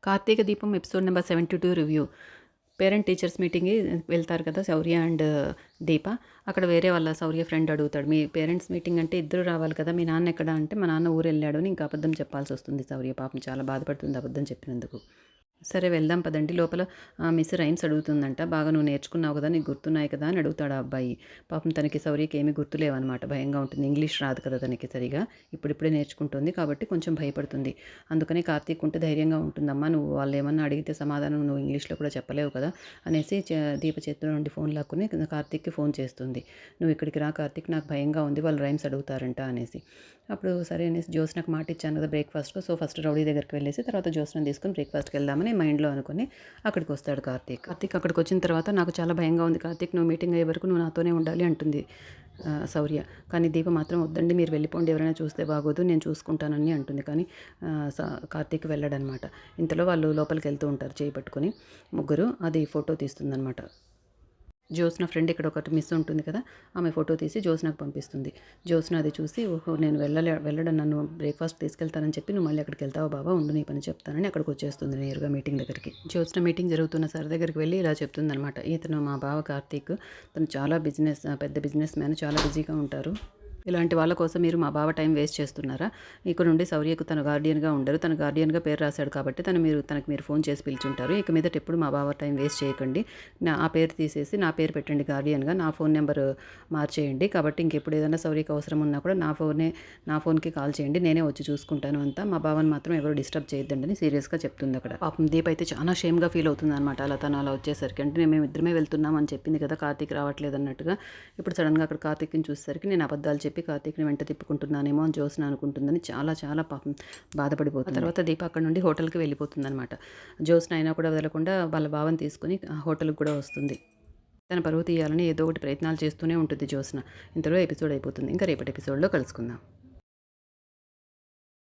కార్తీక దీపం episode number 72 review. Parent teachers మీటింగ్‌కి వెళ్తారు కదా శౌర్య అండ్ దీప. అక్కడ వేరే వాళ్ళ శౌర్య ఫ్రెండ్ అడుగుతాడు, మీ పేరెంట్స్ మీటింగ్ అంటే ఇద్దరు రావాలి కదా, మీ నాన్న ఎక్కడ అంటే, మా నాన్న ఊరెళ్ళాడు అని ఇంకా అబద్ధం చెప్పాల్సొస్తుంది శౌర్య. పాపం చాలా బాధపడుతుంది అబద్ధం చెప్పినందుకు. సరే వెళ్దాం పదండి. లోపల మిస్ రైమ్స్ అడుగుతుందంట. బాగా నువ్వు నేర్చుకున్నావు కదా, నీకు గుర్తున్నాయి కదా అని అడుగుతాడు ఆ అబ్బాయి. పాపం తనకి శౌర్యకి ఏమీ గుర్తులేవన్నమాట. భయంగా ఉంటుంది. ఇంగ్లీష్ రాదు కదా తనకి సరిగా. ఇప్పుడిప్పుడే నేర్చుకుంటుంది కాబట్టి కొంచెం భయపడుతుంది. అందుకని కార్తీక్ ఉంటే ధైర్యంగా ఉంటుందమ్మా, నువ్వు వాళ్ళు ఏమన్నా అడిగితే సమాధానం నువ్వు ఇంగ్లీష్లో కూడా చెప్పలేవు కదా అనేసి దీప చేతిలో నుండి ఫోన్ లాక్కుని కార్తీక్కి ఫోన్ చేస్తుంది. నువ్వు ఇక్కడికి రా కార్తీక్, నాకు భయంగా ఉంది, వాళ్ళు రైమ్స్ అడుగుతారంట అనేసి. అప్పుడు సరే అనేసి జ్యోత్స్నకు మాట ఇచ్చాను కదా బ్రేక్ఫాస్ట్‌లో, సో ఫస్ట్ రౌడీ దగ్గరికి వెళ్ళేసి తర్వాత జ్యోత్స్నని తీసుకొని బ్రేక్ఫాస్ట్‌కి వెళ్దామని మైండ్లో అనుకుని అక్కడికి వస్తాడు కార్తీక్. అక్కడికి వచ్చిన తర్వాత, నాకు చాలా భయంగా ఉంది కార్తీక్, నువ్వు మీటింగ్ అయ్యే వరకు నువ్వు నాతోనే ఉండాలి అంటుంది శౌర్య. కానీ దీప మాత్రం వద్దండి, మీరు వెళ్ళిపోండి, ఎవరైనా చూస్తే బాగోదు, నేను చూసుకుంటానని అంటుంది. కానీ కార్తీక్ వెళ్ళడనమాట. ఇంతలో వాళ్ళు లోపలికి వెళ్తూ ఉంటారు చేయి పట్టుకొని ముగ్గురు. అది ఫోటో తీస్తుందనమాట. జ్యోత్స్న ఫ్రెండ్ ఇక్కడ ఒకటి మిస్ ఉంటుంది కదా, ఆమె ఫోటో తీసి జ్యోత్స్నకు పంపిస్తుంది. జ్యోత్స్న అది చూసి, ఓహో నేను వెళ్ళడం, నన్ను బ్రేక్ఫాస్ట్ తీసుకెళ్తానని చెప్పి నువ్వు మళ్ళీ అక్కడికి వెళ్తావా బాబా, ఉండు నీ పని చెప్తానని అక్కడికి వచ్చేస్తుంది నేరుగా మీటింగ్ దగ్గరికి. జ్యోత్స్న మీటింగ్ జరుగుతున్న సార్ దగ్గరికి వెళ్ళి ఇలా చెప్తుందనమాట, ఇతను మా బావ కార్తీక్, తను చాలా పెద్ద బిజినెస్ మ్యాన్, చాలా బిజీగా ఉంటారు. ఇలాంటి వాళ్ళ కోసం మీరు మా బావ టైం వేస్ట్ చేస్తున్నారా? ఇక నుండి శౌర్యకు తన గార్డియన్గా ఉండరు, తన గార్డియన్గా పేరు రాశాడు కాబట్టి తనకు మీరు ఫోన్ చేసి పిలుచుంటారు. ఇక మీదట ఎప్పుడు మా బావ టైం వేస్ట్ చేయకండి, ఆ పేరు తీసేసి నా పేరు పెట్టండి గార్డియన్గా, నా ఫోన్ నెంబర్ మార్చేయండి. కాబట్టి ఇంకెప్పుడు ఏదైనా శౌర్యకి అవసరం ఉన్నా కూడా నా ఫోన్కి కాల్ చేయండి, నేనే వచ్చి చూసుకుంటాను అంతా, మా బావని మాత్రం ఎవరు డిస్టర్బ్ చేయొద్దండి అని సీరియస్గా చెప్తుంది అక్కడ. పాపం దీప్ అయితే చాలా షేమ్గా ఫీల్ అవుతుంది అనమాట. తను అలా వచ్చేసరికి, అంటే మేము ఇద్దరమే వెళ్తున్నాం అని చెప్పింది కదా కార్తీక్ రావట్లేదు అన్నట్టుగా. ఇప్పుడు సడన్గా అక్కడ కార్తీక్ని చూసేసరికి నేను అబద్ధాలు చెప్పి కార్తీక్ని వెంట తిప్పుకుంటున్నానేమో అని జ్యోత్స్న అనుకుంటుందని చాలా పాపం బాధపడిపోతుంది. తర్వాత దీప అక్కడ నుండి హోటల్కి వెళ్ళిపోతుంది అనమాట. జ్యోత్స్న అయినా కూడా వదలకుండా వాళ్ళ భావం తీసుకుని హోటల్కి కూడా వస్తుంది. తన పరువు తీయాలని ఏదో ఒకటి ప్రయత్నాలు చేస్తూనే ఉంటుంది జ్యోత్స్న. ఇంతలో ఎపిసోడ్ అయిపోతుంది. ఇంకా రేపటి ఎపిసోడ్లో కలుసుకుందాం.